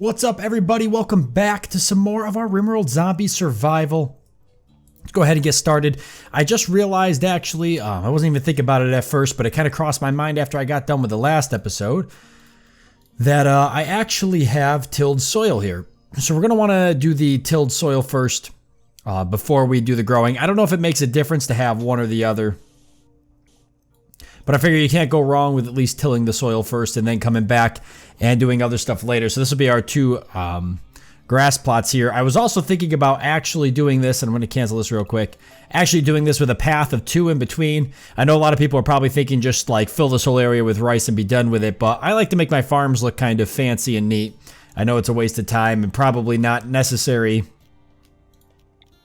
What's up, everybody? Welcome back to some more of our Rimworld Zombie Survival. Let's go ahead and get started. I just realized, actually, I wasn't even thinking about it at first, but it kind of crossed my mind after I got done with the last episode, that I actually have tilled soil here. So we're going to want to do the tilled soil first before we do the growing. I don't know if it makes a difference to have one or the other, but I figure you can't go wrong with at least tilling the soil first and then coming back and doing other stuff later. So this will be our two grass plots here. I was also thinking about actually doing this, and I'm going to cancel this real quick, actually doing this with a path of 2 in between. I know a lot of people are probably thinking just like fill this whole area with rice and be done with it, but I like to make my farms look kind of fancy and neat. I know it's a waste of time and probably not necessary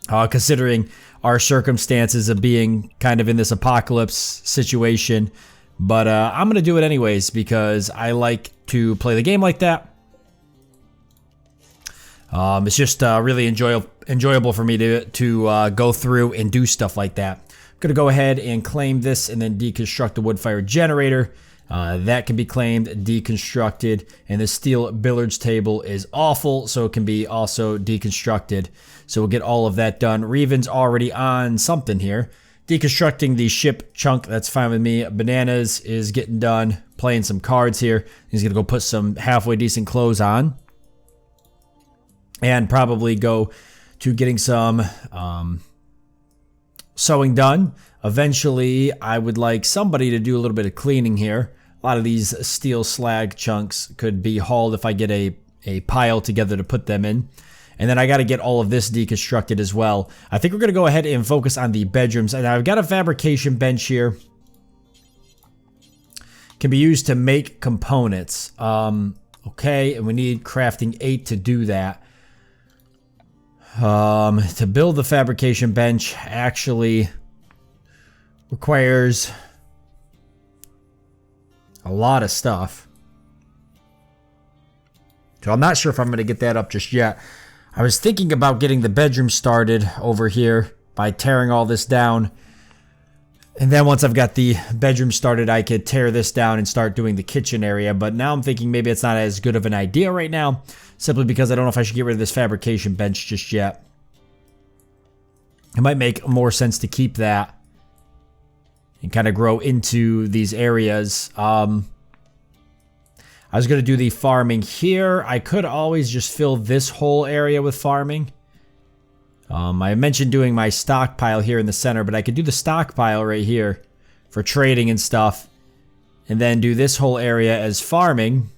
considering our circumstances of being kind of in this apocalypse situation, but I'm gonna do it anyways because I like to play the game like that. It's just really enjoyable for me to go through and do stuff like that. I'm gonna go ahead and claim this and then deconstruct the wood fire generator. That can be claimed, deconstructed, and the steel billiards table is awful, so it can be also deconstructed. So we'll get all of that done. Reven's already on something here. Deconstructing the ship chunk, that's fine with me. Bananas is getting done, playing some cards here. He's gonna go put some halfway decent clothes on. And probably go to getting some sewing done. Eventually, I would like somebody to do a little bit of cleaning here. A lot of these steel slag chunks could be hauled if I get a pile together to put them in. And then I got to get all of this deconstructed as well. I think we're going to go ahead and focus on the bedrooms. And I've got a fabrication bench here. Can be used to make components. Okay, and we need crafting 8 to do that. To build the fabrication bench actually requires a lot of stuff. So I'm not sure if I'm going to get that up just yet. I was thinking about getting the bedroom started over here by tearing all this down. And then once I've got the bedroom started, I could tear this down and start doing the kitchen area. But now I'm thinking maybe it's not as good of an idea right now, simply because I don't know if I should get rid of this fabrication bench just yet. It might make more sense to keep that and kind of grow into these areas. I was going to do the farming here. I could always just fill this whole area with farming. I mentioned doing my stockpile here in the center, but I could do the stockpile right here for trading and stuff. And then do this whole area as farming.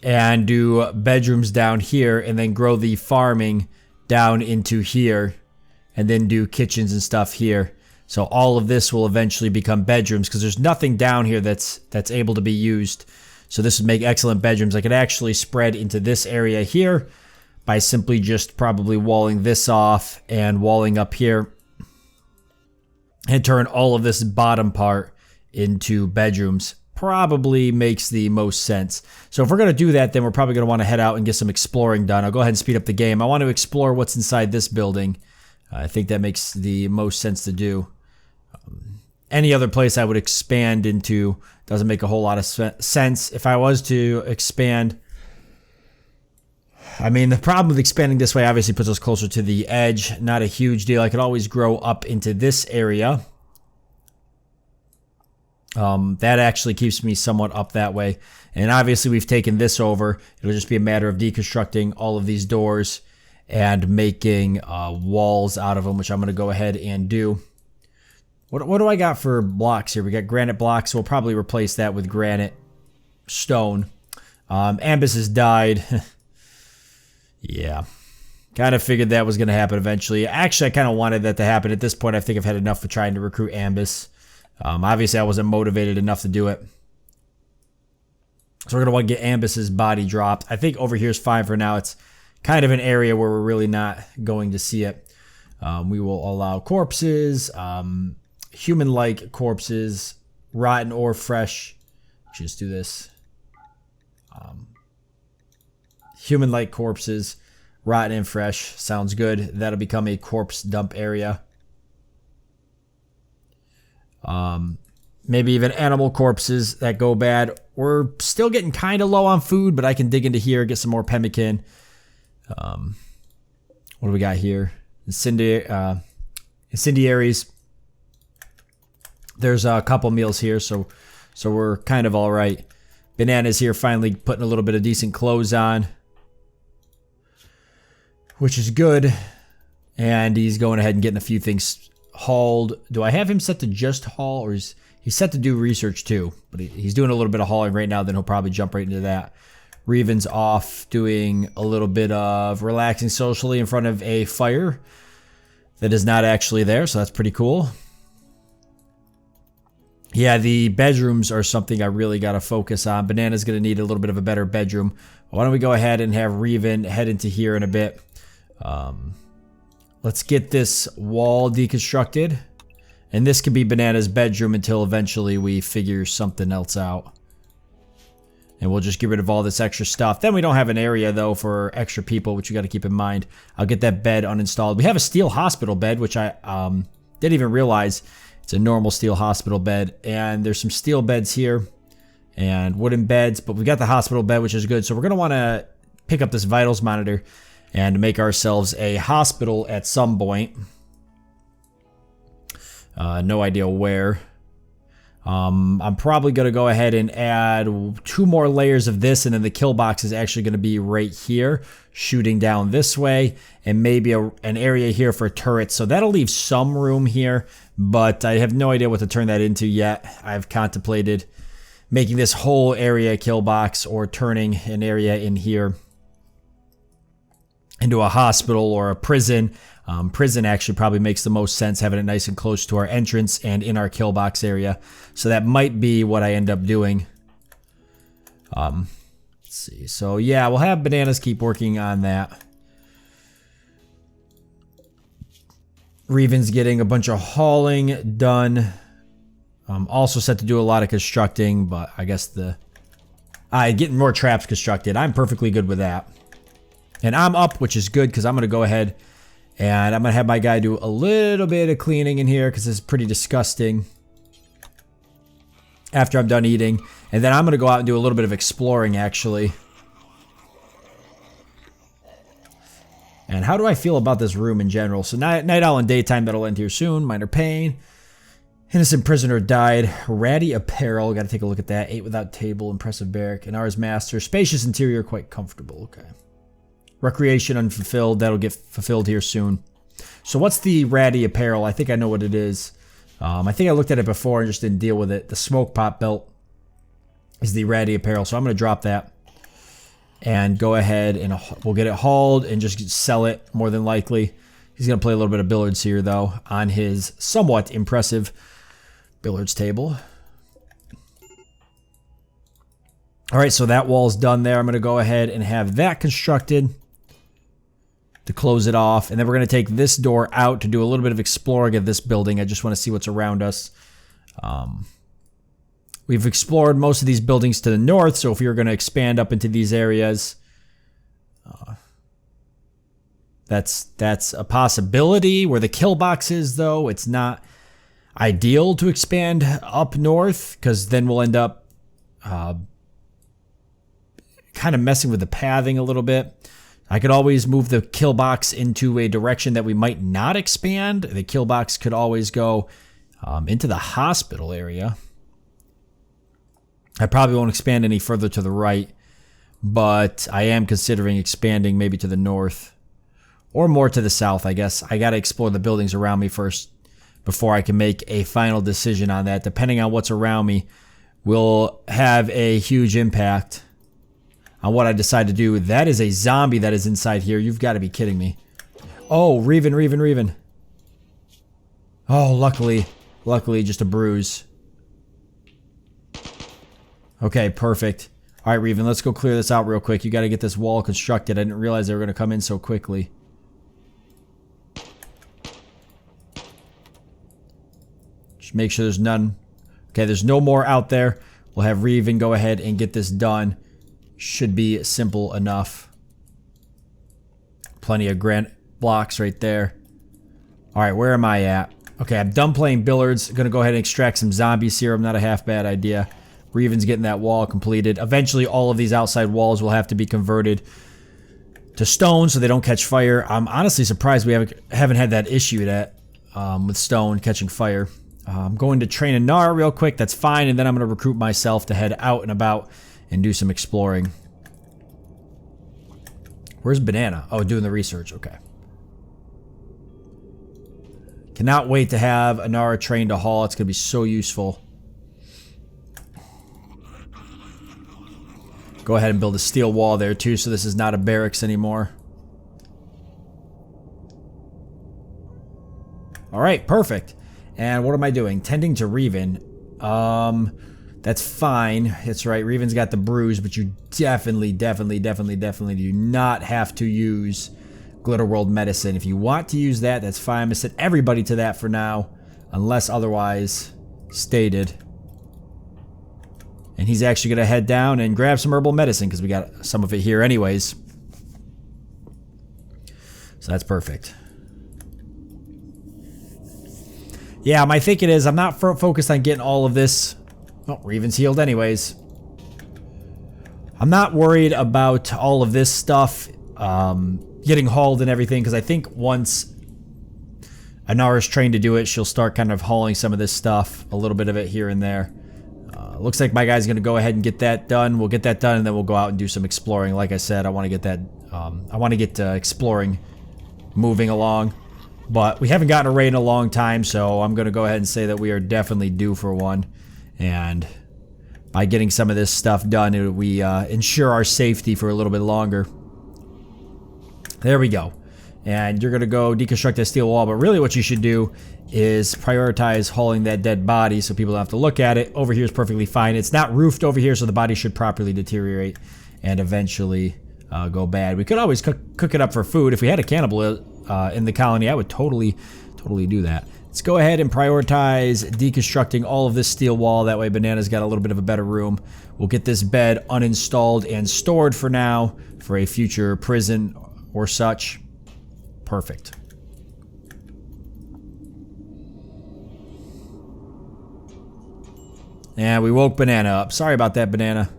And do bedrooms down here and then grow the farming down into here. And then do kitchens and stuff here. So all of this will eventually become bedrooms because there's nothing down here that's able to be used. So this would make excellent bedrooms. I could actually spread into this area here by simply just probably walling this off and walling up here. And turn all of this bottom part into bedrooms. Probably makes the most sense. So if we're going to do that, then we're probably going to want to head out and get some exploring done. I'll go ahead and speed up the game. I want to explore what's inside this building. I think that makes the most sense to do. Any other place I would expand into doesn't make a whole lot of sense. If I was to expand, I mean, the problem with expanding this way obviously puts us closer to the edge. Not a huge deal. I could always grow up into this area. That actually keeps me somewhat up that way. And obviously we've taken this over. It'll just be a matter of deconstructing all of these doors and making walls out of them, which I'm going to go ahead and do. What do I got for blocks here? We got granite blocks, so we'll probably replace that with granite stone. Ambus has died. Yeah. Kind of figured that was going to happen eventually. Actually, I kind of wanted that to happen. At this point, I think I've had enough of trying to recruit Ambus. Obviously, I wasn't motivated enough to do it. So we're going to want to get Ambus's body dropped. I think over here is fine for now. It's kind of an area where we're really not going to see it. We will allow corpses, human-like corpses, rotten or fresh. Just do this. Human-like corpses, rotten and fresh. Sounds good. That'll become a corpse dump area. maybe even animal corpses that go bad. We're still getting kind of low on food, but I can dig into here, get some more pemmican. What do we got here? Incendiaries. There's a couple meals here, so we're kind of all right. Bananas here, finally putting a little bit of decent clothes on, which is good. And he's going ahead and getting a few things hauled. Do I have him set to just haul, or he's set to do research too? But he's doing a little bit of hauling right now. Then he'll probably jump right into that. Reven's off doing a little bit of relaxing socially in front of a fire that is not actually there, so that's pretty cool. Yeah, the bedrooms are something I really got to focus on. Banana's going to need a little bit of a better bedroom. Why don't we go ahead and have Reven head into here in a bit. Let's get this wall deconstructed. And this could be Banana's bedroom until eventually we figure something else out. And we'll just get rid of all this extra stuff. Then we don't have an area, though, for extra people, which you got to keep in mind. I'll get that bed uninstalled. We have a steel hospital bed, which I didn't even realize. It's a normal steel hospital bed. And there's some steel beds here and wooden beds. But we got the hospital bed, which is good. So we're going to want to pick up this vitals monitor and make ourselves a hospital at some point. No idea where. I'm probably going to go ahead and add 2 more layers of this, and then the kill box is actually going to be right here, shooting down this way, and maybe an area here for turrets. So that'll leave some room here, but I have no idea what to turn that into yet. I've contemplated making this whole area a kill box or turning an area in here into a hospital or a prison. Prison actually probably makes the most sense, having it nice and close to our entrance and in our kill box area. So that might be what I end up doing. Let's see. So yeah, we'll have Bananas keep working on that. Reven's getting a bunch of hauling done. Also set to do a lot of constructing, but I guess getting more traps constructed. I'm perfectly good with that. And I'm up, which is good because I'm going to go ahead and I'm going to have my guy do a little bit of cleaning in here because it's pretty disgusting after I'm done eating. And then I'm going to go out and do a little bit of exploring, actually. And how do I feel about this room in general? So night owl and daytime, that'll end here soon. Minor pain. Innocent prisoner died. Ratty apparel. Got to take a look at that. 8 without table. Impressive barrack. And ours master. Spacious interior. Quite comfortable. Okay. Recreation unfulfilled. That'll get fulfilled here soon. So what's the ratty apparel? I think I know what it is. I think I looked at it before and just didn't deal with it. The smoke pot belt is the ratty apparel. So I'm going to drop that and go ahead and we'll get it hauled and just sell it more than likely. He's going to play a little bit of billiards here, though, on his somewhat impressive billiards table. All right, so that wall's done there. I'm going to go ahead and have that constructed to close it off. And then we're going to take this door out to do a little bit of exploring of this building. I just want to see what's around us. We've explored most of these buildings to the north, so if you're going to expand up into these areas, that's a possibility. Where the kill box is, though, it's not ideal to expand up north, because then we'll end up kind of messing with the pathing a little bit. I could always move the kill box into a direction that we might not expand. The kill box could always go into the hospital area. I probably won't expand any further to the right, but I am considering expanding maybe to the north or more to the south, I guess. I got to explore the buildings around me first before I can make a final decision on that. Depending on what's around me will have a huge impact on what I decide to do. That is a zombie that is inside here. You've got to be kidding me. Oh, Reven. Oh, luckily, just a bruise. Okay, perfect. All right, Reven, let's go clear this out real quick. You got to get this wall constructed. I didn't realize they were going to come in so quickly. Just make sure there's none. Okay, there's no more out there. We'll have Reven go ahead and get this done. Should be simple enough. Plenty of granite blocks right there. All right, where am I at? Okay, I'm done playing billiards. Gonna go ahead and extract some zombie serum. Not a half bad idea. Reven's getting that wall completed. Eventually, all of these outside walls will have to be converted to stone so they don't catch fire. I'm honestly surprised we haven't had that issue with stone catching fire. I'm going to train a Gnar real quick. That's fine, and then I'm going to recruit myself to head out and about and do some exploring. Where's Banana? Oh, doing the research. Okay. Cannot wait to have a Gnar trained to haul. It's going to be so useful. Go ahead and build a steel wall there too, so this is not a barracks anymore. Alright, perfect. And what am I doing? Tending to Reven. That's fine. That's right, Reven's got the bruise, but you definitely do not have to use Glitter World Medicine. If you want to use that, that's fine. I'm gonna set everybody to that for now, unless otherwise stated. And he's actually gonna head down and grab some herbal medicine because we got some of it here anyways. So that's perfect. Yeah, my thinking is I'm not focused on getting all of this. Oh, Reven's healed anyways. I'm not worried about all of this stuff getting hauled and everything, because I think once Anara's trained to do it, she'll start kind of hauling some of this stuff, a little bit of it here and there. Looks like my guy's going to go ahead and get that done. We'll get that done, and then we'll go out and do some exploring. Like I said, I want to get that. I want to get exploring moving along. But we haven't gotten a raid in a long time, so I'm going to go ahead and say that we are definitely due for one. And by getting some of this stuff done, we ensure our safety for a little bit longer. There we go. And you're going to go deconstruct that steel wall, but really what you should do is prioritize hauling that dead body so people don't have to look at it. Over here is perfectly fine. It's not roofed over here, so the body should properly deteriorate and eventually go bad. We could always cook it up for food. If we had a cannibal in the colony, I would totally do that. Let's go ahead and prioritize deconstructing all of this steel wall. That way Banana's got a little bit of a better room. We'll get this bed uninstalled and stored for now for a future prison or such. Perfect. And we woke Banana up. Sorry about that, Banana.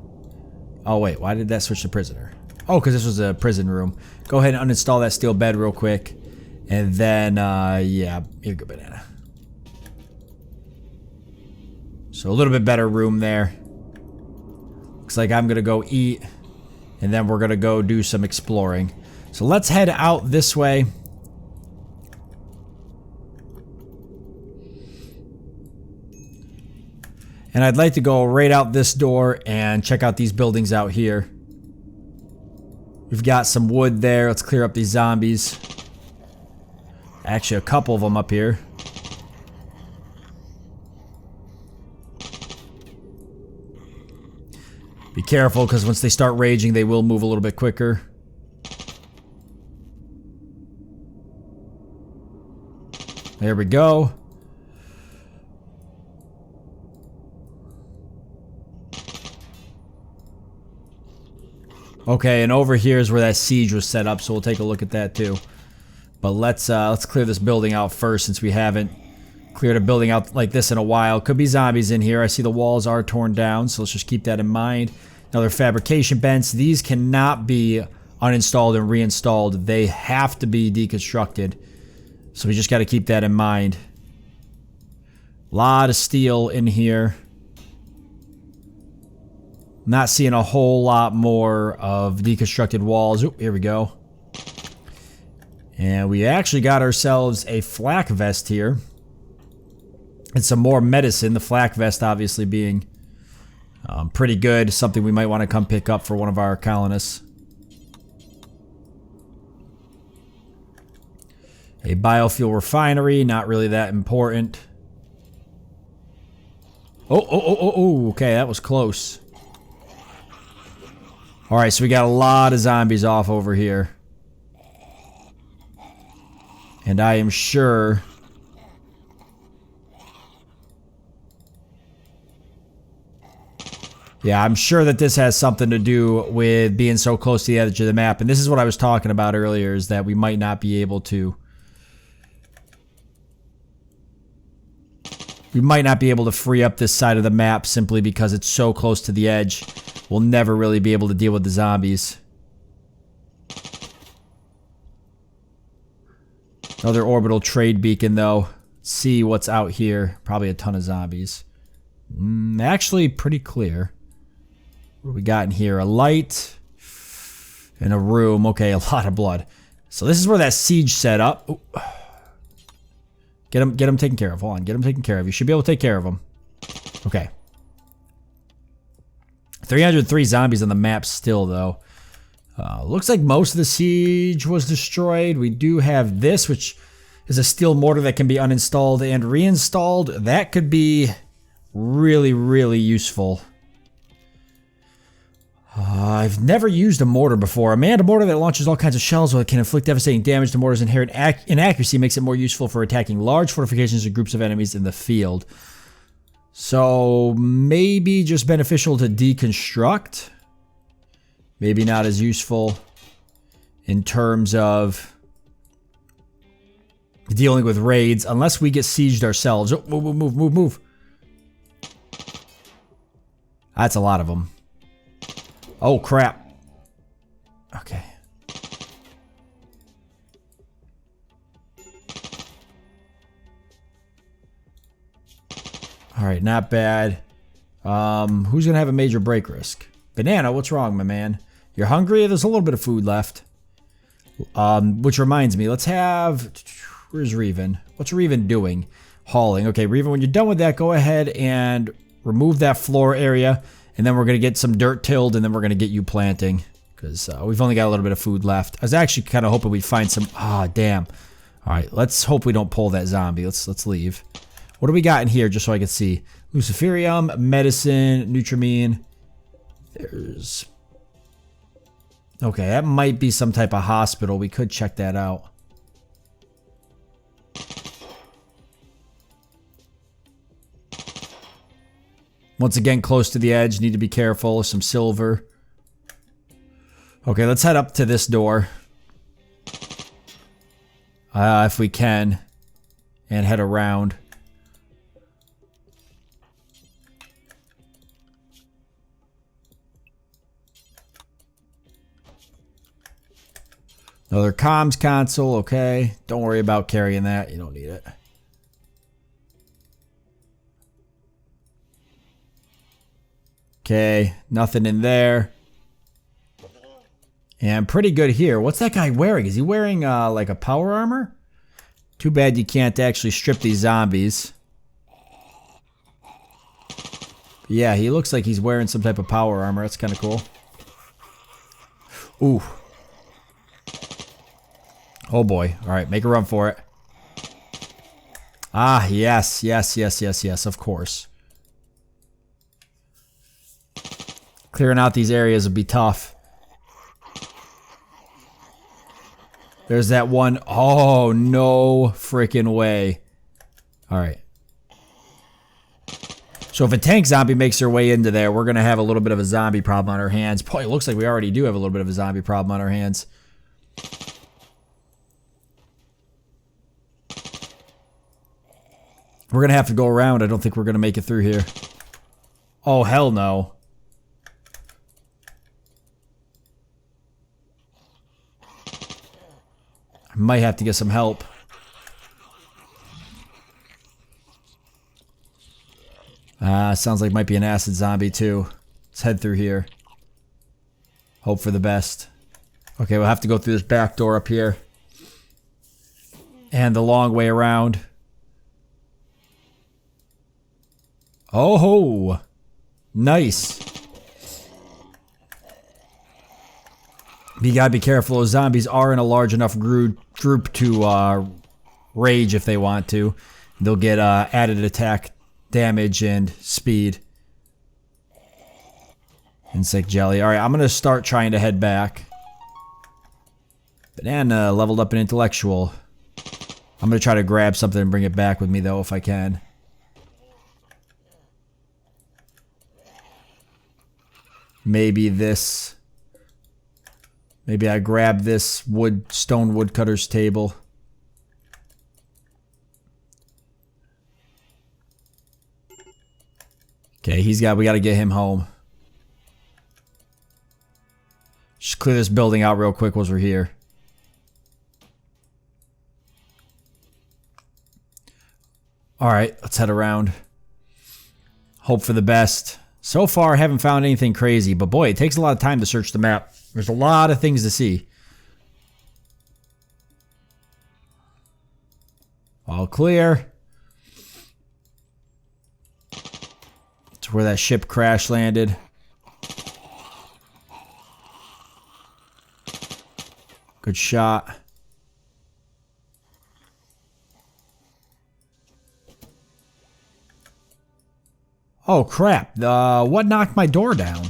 Oh, wait. Why did that switch to prisoner? Oh, because this was a prison room. Go ahead and uninstall that steel bed real quick. And then, yeah, here you go, Banana. So a little bit better room there. Looks like I'm going to go eat. And then we're going to go do some exploring. So let's head out this way. And I'd like to go right out this door and check out these buildings out here. We've got some wood there. Let's clear up these zombies. Actually, a couple of them up here. Be careful, because once they start raging, they will move a little bit quicker. There we go. Okay, and over here is where that siege was set up, so we'll take a look at that too. But let's clear this building out first, since we haven't cleared a building out like this in a while. Could be zombies in here. I see the walls are torn down, so let's just keep that in mind. Another fabrication bench. These cannot be uninstalled and reinstalled. They have to be deconstructed. So we just got to keep that in mind. A lot of steel in here. Not seeing a whole lot more of deconstructed walls. Oop, here we go. And we actually got ourselves a flak vest here. And some more medicine. The flak vest obviously being pretty good. Something we might want to come pick up for one of our colonists. A biofuel refinery. Not really that important. Oh, okay, that was close. Alright, so we got a lot of zombies off over here. And I am sure... Yeah, I'm sure that this has something to do with being so close to the edge of the map. And this is what I was talking about earlier, is that we might not be able to We might not be able to free up this side of the map simply because it's so close to the edge. We'll never really be able to deal with the zombies. Another orbital trade beacon, though. Let's see what's out here. Probably a ton of zombies. Actually, pretty clear. What do we got in here? A light and a room. Okay, a lot of blood. So this is where that siege set up. Ooh. Get him taken care of. Hold on, get him taken care of. You should be able to take care of him. Okay. 303 zombies on the map still, though. Looks like most of the siege was destroyed. We do have this, which is a steel mortar that can be uninstalled and reinstalled. That could be really, really useful. I've never used a mortar before. A manned mortar that launches all kinds of shells that can inflict devastating damage. The mortar's inherent inaccuracy makes it more useful for attacking large fortifications or groups of enemies in the field. So maybe just beneficial to deconstruct. Maybe not as useful in terms of dealing with raids unless we get sieged ourselves. Oh, move. That's a lot of them. Oh, crap. Okay. Alright, not bad. Who's gonna have a major break risk? Banana, what's wrong, my man? You're hungry? There's a little bit of food left. Which reminds me, let's have... Where's Reven? What's Reven doing? Hauling. Okay, Reven, when you're done with that, go ahead and remove that floor area. And then we're going to get some dirt tilled, and then we're going to get you planting. Because we've only got a little bit of food left. I was actually kind of hoping we'd find some... Ah, damn. Alright, let's hope we don't pull that zombie. Let's leave. What do we got in here, just so I can see? Luciferium, medicine, Nutramine. There's... Okay, that might be some type of hospital. We could check that out. Once again, close to the edge. Need to be careful. Some silver. Okay, let's head up to this door. If we can. And head around. Another comms console. Okay. Don't worry about carrying that. You don't need it. Okay, nothing in there. And pretty good here. What's that guy wearing? Is he wearing like a power armor? Too bad you can't actually strip these zombies. Yeah, he looks like he's wearing some type of power armor. That's kind of cool. Ooh. Oh boy. Alright, make a run for it. Ah, yes, of course. Clearing out these areas would be tough. There's that one. Oh, no freaking way. Alright. So if a tank zombie makes their way into there, we're going to have a little bit of a zombie problem on our hands. Boy, it looks like we already do have a little bit of a zombie problem on our hands. We're going to have to go around. I don't think we're going to make it through here. Oh, hell no. I might have to get some help. Sounds like it might be an acid zombie too. Let's head through here. Hope for the best. Okay, we'll have to go through this back door up here. And the long way around. Oh ho! Nice. You gotta be careful. Those zombies are in a large enough group to rage if they want to. They'll get added attack damage and speed. Insect jelly. Alright, I'm gonna start trying to head back. Banana leveled up in intellectual. I'm gonna try to grab something and bring it back with me though if I can. Maybe this. Maybe I grab this stone woodcutter's table. Okay, we got to get him home. Just clear this building out real quick while we're here. Alright, let's head around. Hope for the best. So far, I haven't found anything crazy, but boy, it takes a lot of time to search the map. There's a lot of things to see. All clear. It's where that ship crash landed. Good shot. Oh crap, what knocked my door down?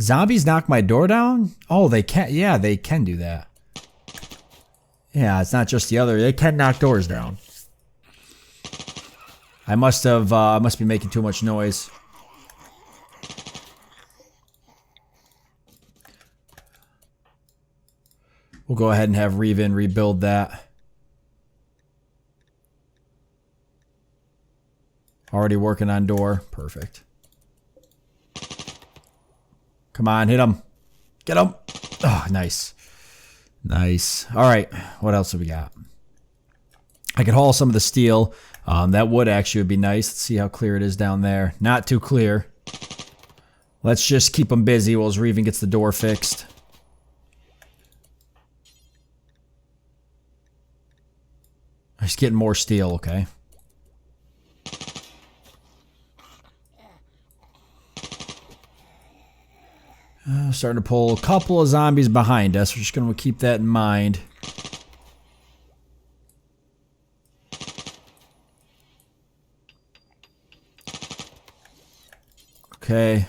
Zombies knock my door down? Oh, they can, yeah, they can do that. Yeah, it's not just the other, they can knock doors down. I must be making too much noise. We'll go ahead and have Reven rebuild that. Already working on door. Perfect. Come on, hit him. Get him. Oh, nice. Nice. All right, what else have we got? I could haul some of the steel. That wood actually would be nice. Let's see how clear it is down there. Not too clear. Let's just keep them busy while Reven gets the door fixed. Just getting more steel, okay. Starting to pull a couple of zombies behind us. We're just going to keep that in mind. Okay.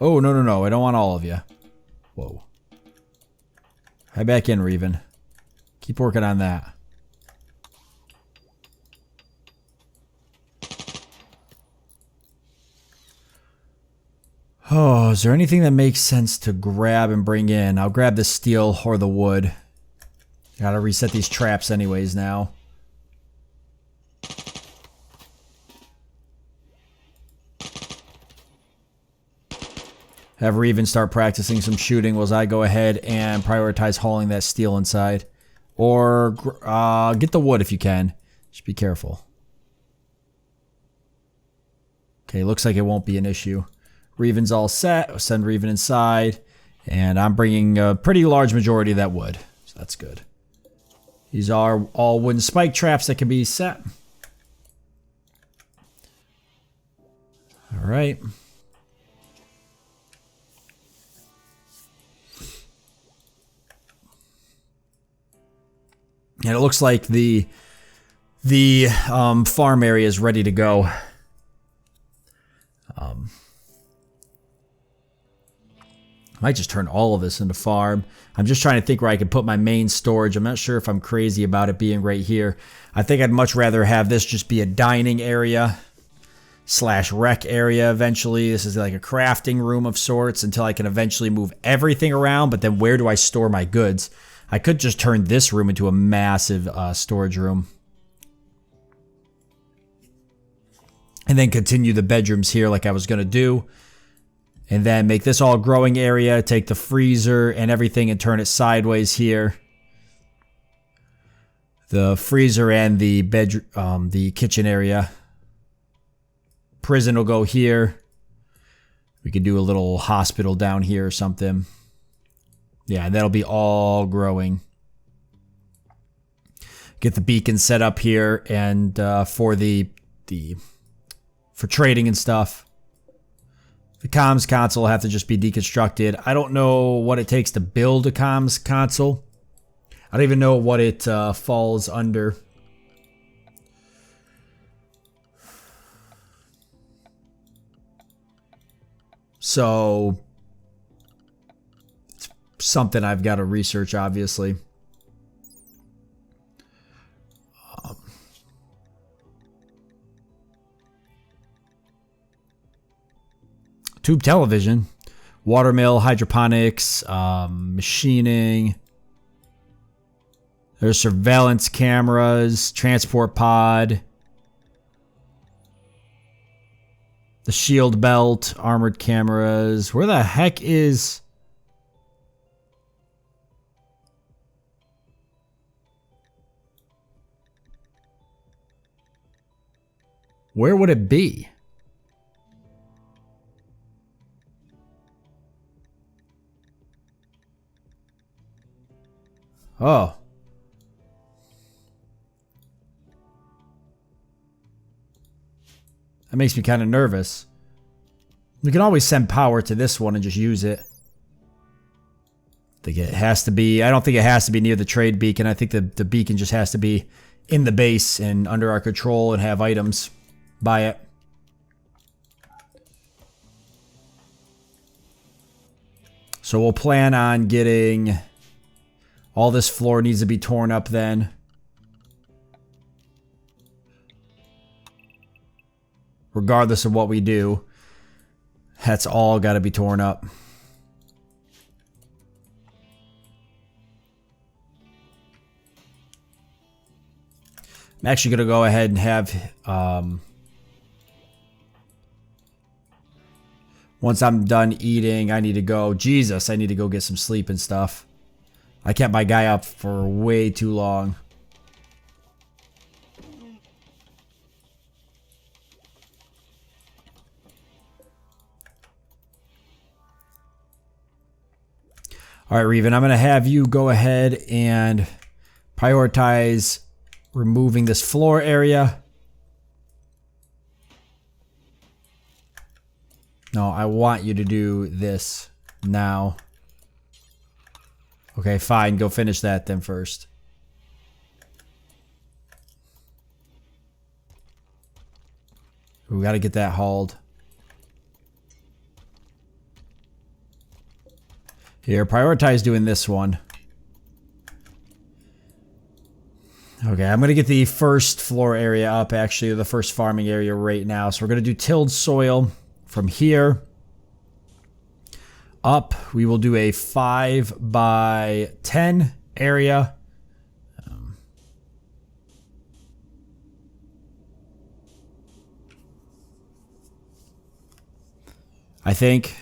Oh, no, no, no. I don't want all of you. Whoa. Head back in, Reven. Keep working on that. Oh, is there anything that makes sense to grab and bring in? I'll grab the steel or the wood. Gotta reset these traps anyways now. Have Reven start practicing some shooting while I go ahead and prioritize hauling that steel inside. Or get the wood if you can. Just be careful. Okay, looks like it won't be an issue. Reven's all set. I'll send Reven inside. And I'm bringing a pretty large majority of that wood. So that's good. These are all wooden spike traps that can be set. Alright. And it looks like the farm area is ready to go. I might just turn all of this into farm. I'm just trying to think where I can put my main storage. I'm not sure if I'm crazy about it being right here. I think I'd much rather have this just be a dining area / rec area eventually. This is like a crafting room of sorts until I can eventually move everything around. But then where do I store my goods? I could just turn this room into a massive storage room. And then continue the bedrooms here like I was going to do. And then make this all growing area, take the freezer and everything and turn it sideways here. The freezer and the bedroom, the kitchen area. Prison will go here. We could do a little hospital down here or something. Yeah, that'll be all growing. Get the beacon set up here and for for trading and stuff. The comms console will have to just be deconstructed. I don't know what it takes to build a comms console. I don't even know what it falls under. So, it's something I've got to research, obviously. Tube television. Watermill, hydroponics, machining. There's surveillance cameras, transport pod, the shield belt, armored cameras. Where the heck is... Where would it be? Oh. That makes me kind of nervous. We can always send power to this one and just use it. I think it has to be... I don't think it has to be near the trade beacon. I think the beacon just has to be in the base and under our control and have items by it. So we'll plan on getting... All this floor needs to be torn up then. Regardless of what we do, that's all got to be torn up. I'm actually going to go ahead and have... once I'm done eating, I need to go... Jesus, I need to go get some sleep and stuff. I kept my guy up for way too long. All right, Reven, I'm going to have you go ahead and prioritize removing this floor area. No, I want you to do this now. Okay, fine. Go finish that then first. We got to get that hauled. Here, prioritize doing this one. Okay, I'm going to get the first floor area up, actually, the first farming area right now. So we're going to do tilled soil from here up. We will do a 5 by 10 area. I think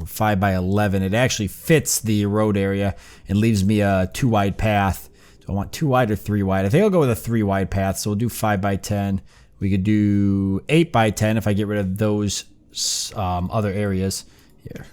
5 by 11. It actually fits the road area and leaves me a 2 wide path. Do I want 2 wide or 3 wide? I think I'll go with a 3 wide path. So we'll do 5 by 10. We could do 8 by 10 if I get rid of those other areas here.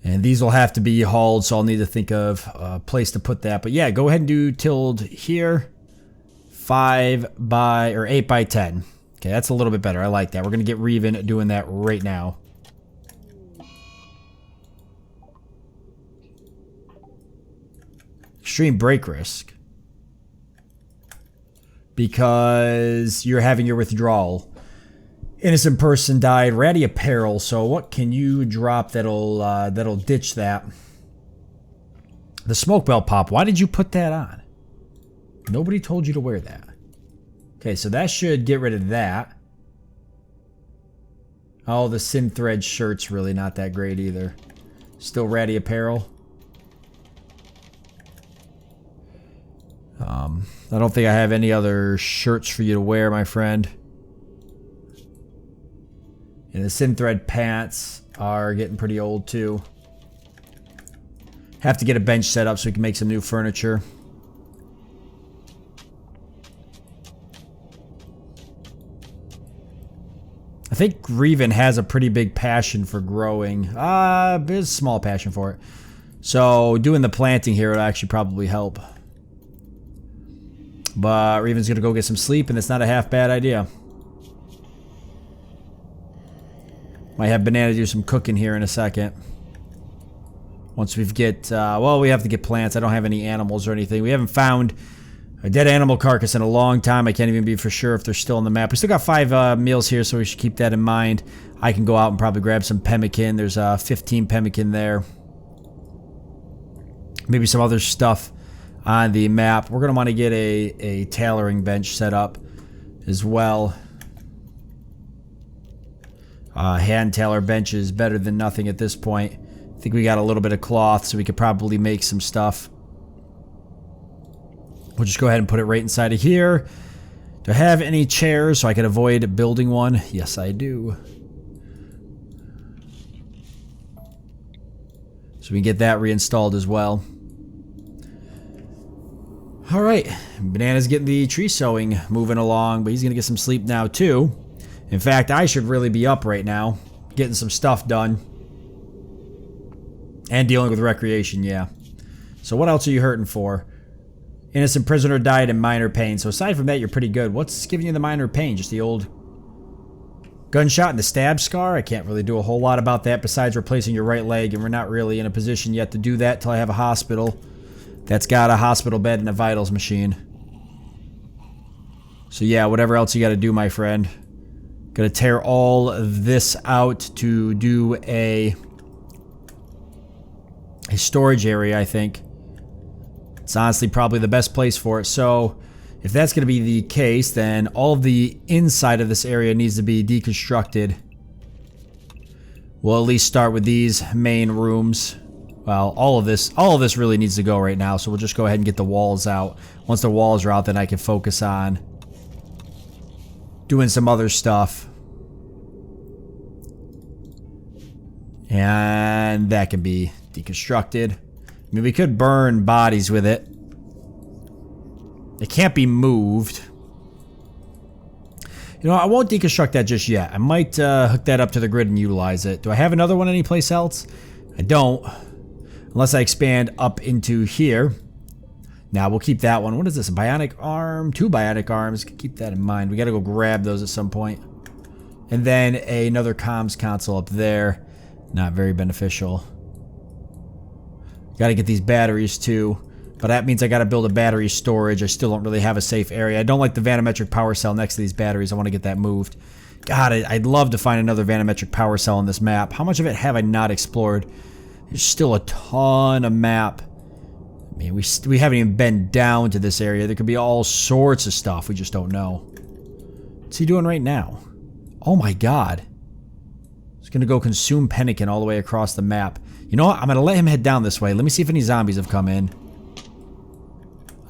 And these will have to be hauled, so I'll need to think of a place to put that. But yeah, go ahead and do tilled here. 5 by, or 8 by 10. Okay, that's a little bit better. I like that. We're going to get Reven doing that right now. Extreme break risk. Because you're having your withdrawal. Innocent person died. Ratty apparel. So what can you drop that'll ditch that? The smoke belt pop. Why did you put that on? Nobody told you to wear that. Okay, so that should get rid of that. Oh, the Sin Thread shirt's really not that great either. Still ratty apparel. I don't think I have any other shirts for you to wear, my friend. And the Sin Thread pants are getting pretty old too. Have to get a bench set up so we can make some new furniture. I think Reven has a pretty big passion for growing. There's a small passion for it. So doing the planting here would actually probably help. But Reven's going to go get some sleep, and it's not a half bad idea. Might have Banana do some cooking here in a second. Once we get, well, we have to get plants. I don't have any animals or anything. We haven't found a dead animal carcass in a long time. I can't even be for sure if they're still on the map. We still got 5 meals here, so we should keep that in mind. I can go out and probably grab some pemmican. There's 15 pemmican there. Maybe some other stuff on the map. We're going to want to get a tailoring bench set up as well. Hand tailor bench is better than nothing at this point. I think we got a little bit of cloth, so we could probably make some stuff. We'll just go ahead and put it right inside of here. Do I have any chairs so I can avoid building one? Yes, I do. So we can get that reinstalled as well. Alright, Banana's getting the tree sowing moving along, but he's going to get some sleep now too. In fact, I should really be up right now, getting some stuff done. And dealing with recreation, yeah. So what else are you hurting for? Innocent prisoner died in minor pain. So aside from that, you're pretty good. What's giving you the minor pain? Just the old gunshot and the stab scar? I can't really do a whole lot about that besides replacing your right leg, and we're not really in a position yet to do that till I have a hospital that's got a hospital bed and a vitals machine. So yeah, whatever else you got to do, my friend. Gonna tear all of this out to do a storage area, I think. It's honestly probably the best place for it. So if that's going to be the case, then all of the inside of this area needs to be deconstructed. We'll at least start with these main rooms. Well, all of this really needs to go right now, so we'll just go ahead and get the walls out. Once the walls are out, then I can focus on doing some other stuff. And that can be deconstructed. I mean, we could burn bodies with it. It can't be moved. You know, I won't deconstruct that just yet. I might hook that up to the grid and utilize it. Do I have another one anyplace else? I don't. Unless I expand up into here. Now, we'll keep that one. What is this? A bionic arm? 2 bionic arms. Keep that in mind. We got to go grab those at some point. And then another comms console up there. Not very beneficial. Got to get these batteries too, but that means I got to build a battery storage. I still don't really have a safe area. I don't like the vanometric power cell next to these batteries. I want to get that moved. God, I'd love to find another vanometric power cell on this map. How much of it have I not explored? There's still a ton of map. I mean, we haven't even been down to this area. There could be all sorts of stuff. We just don't know. What's he doing right now? Oh my God. He's going to go consume Pelican all the way across the map. You know what? I'm going to let him head down this way. Let me see if any zombies have come in.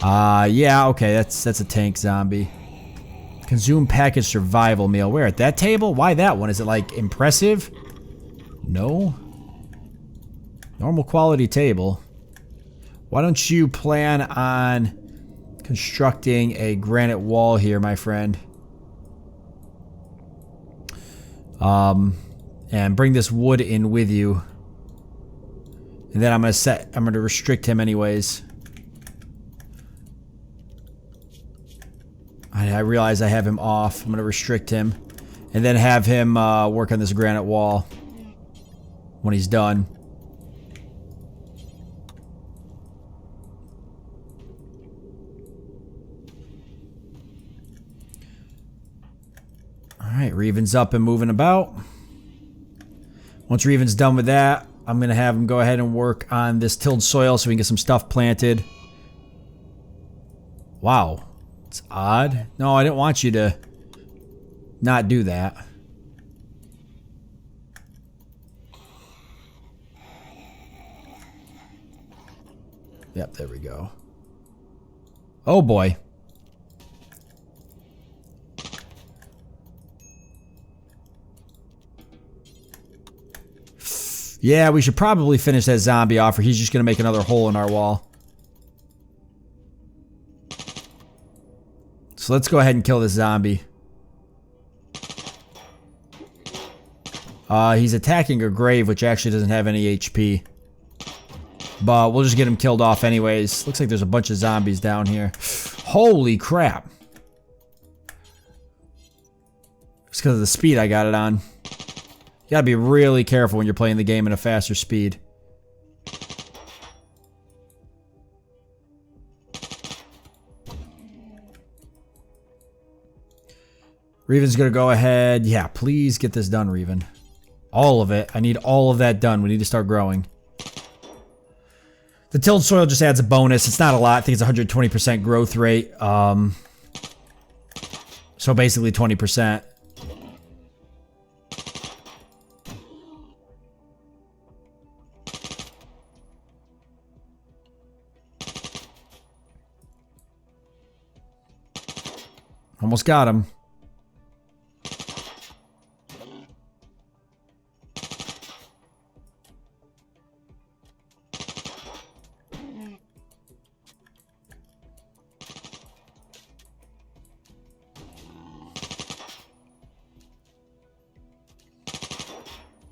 Yeah, okay. That's a tank zombie. Consume package survival meal. Where? At that table? Why that one? Is it, like, impressive? No. Normal quality table. Why don't you plan on constructing a granite wall here, my friend? And bring this wood in with you. And then I'm gonna restrict him anyways. I realize I have him off. I'm gonna restrict him. And then have him work on this granite wall when he's done. Alright, Reven's up and moving about. Once Reven's done with that, I'm going to have him go ahead and work on this tilled soil so we can get some stuff planted. Wow. It's odd. No, I didn't want you to not do that. Yep, there we go. Oh boy. Yeah, we should probably finish that zombie off, or he's just going to make another hole in our wall. So let's go ahead and kill this zombie. He's attacking a grave, which actually doesn't have any HP. But we'll just get him killed off anyways. Looks like there's a bunch of zombies down here. Holy crap. It's because of the speed I got it on. You gotta be really careful when you're playing the game at a faster speed. Reven's gonna go ahead. Yeah, please get this done, Reven. All of it. I need all of that done. We need to start growing. The tilled soil just adds a bonus. It's not a lot. I think it's 120% growth rate. So basically 20%. Almost got him.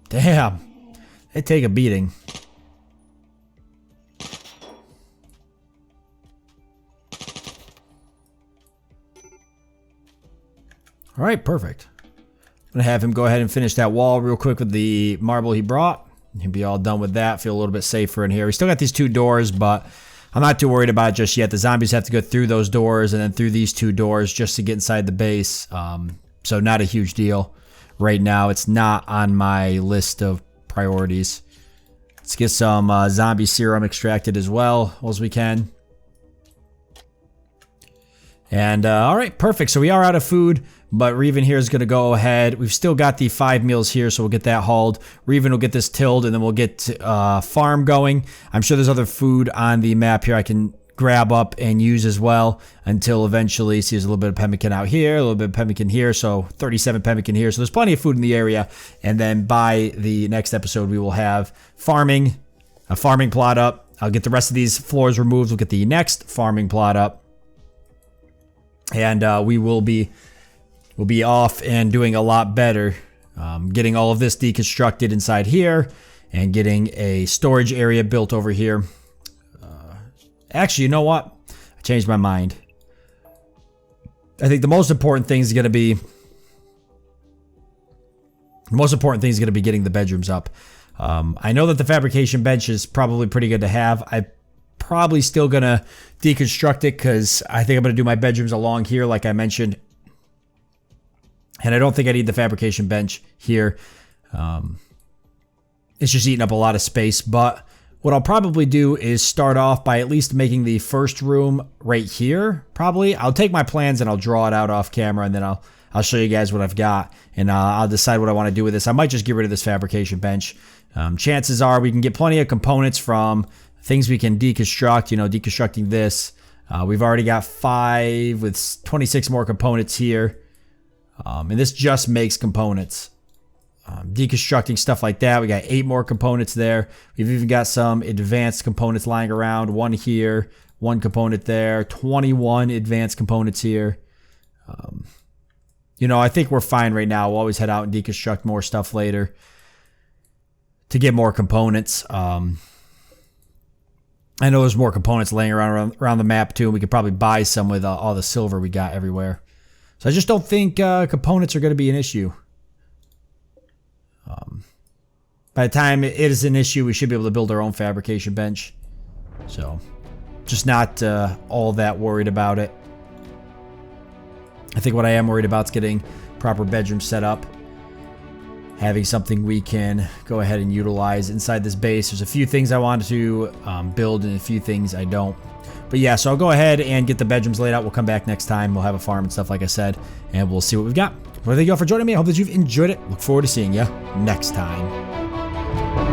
Damn. They take a beating. All right, perfect. I'm going to have him go ahead and finish that wall real quick with the marble he brought. He'll be all done with that. Feel a little bit safer in here. We still got these 2 doors, but I'm not too worried about it just yet. The zombies have to go through those doors and then through these 2 doors just to get inside the base. So not a huge deal right now. It's not on my list of priorities. Let's get some zombie serum extracted as well as we can. And all right, perfect. So we are out of food, but Reven here is going to go ahead. We've still got the 5 meals here, so we'll get that hauled. Reven will get this tilled, and then we'll get farm going. I'm sure there's other food on the map here I can grab up and use as well until eventually, see there's a little bit of pemmican out here, a little bit of pemmican here, so 37 pemmican here. So there's plenty of food in the area, and then by the next episode, we will have farming, a farming plot up. I'll get the rest of these floors removed. We'll get the next farming plot up. And we'll be off and doing a lot better. Getting all of this deconstructed inside here and getting a storage area built over here. Actually, you know what? I changed my mind. I think the most important thing is going to be getting the bedrooms up. I know that the fabrication bench is probably pretty good to have. I'm probably still going to deconstruct it because I think I'm going to do my bedrooms along here like I mentioned. And I don't think I need the fabrication bench here. It's just eating up a lot of space. But what I'll probably do is start off by at least making the first room right here. Probably. I'll take my plans and I'll draw it out off camera, and then I'll show you guys what I've got. And I'll decide what I want to do with this. I might just get rid of this fabrication bench. Chances are we can get plenty of components from things we can deconstruct. You know, deconstructing this. We've already got 5 with 26 more components here. And this just makes components. Deconstructing stuff like that. We got 8 more components there. We've even got some advanced components lying around. 1 here, 1 component there, 21 advanced components here. You know, I think we're fine right now. We'll always head out and deconstruct more stuff later to get more components. I know there's more components laying around the map too. And we could probably buy some with all the silver we got everywhere. So I just don't think components are going to be an issue. By the time it is an issue, we should be able to build our own fabrication bench. So, just not all that worried about it. I think what I am worried about is getting proper bedrooms set up. Having something we can go ahead and utilize inside this base. There's a few things I want to build and a few things I don't. But yeah, so I'll go ahead and get the bedrooms laid out. We'll come back next time. We'll have a farm and stuff like I said. And we'll see what we've got. Well, thank you all for joining me. I hope that you've enjoyed it. Look forward to seeing you next time.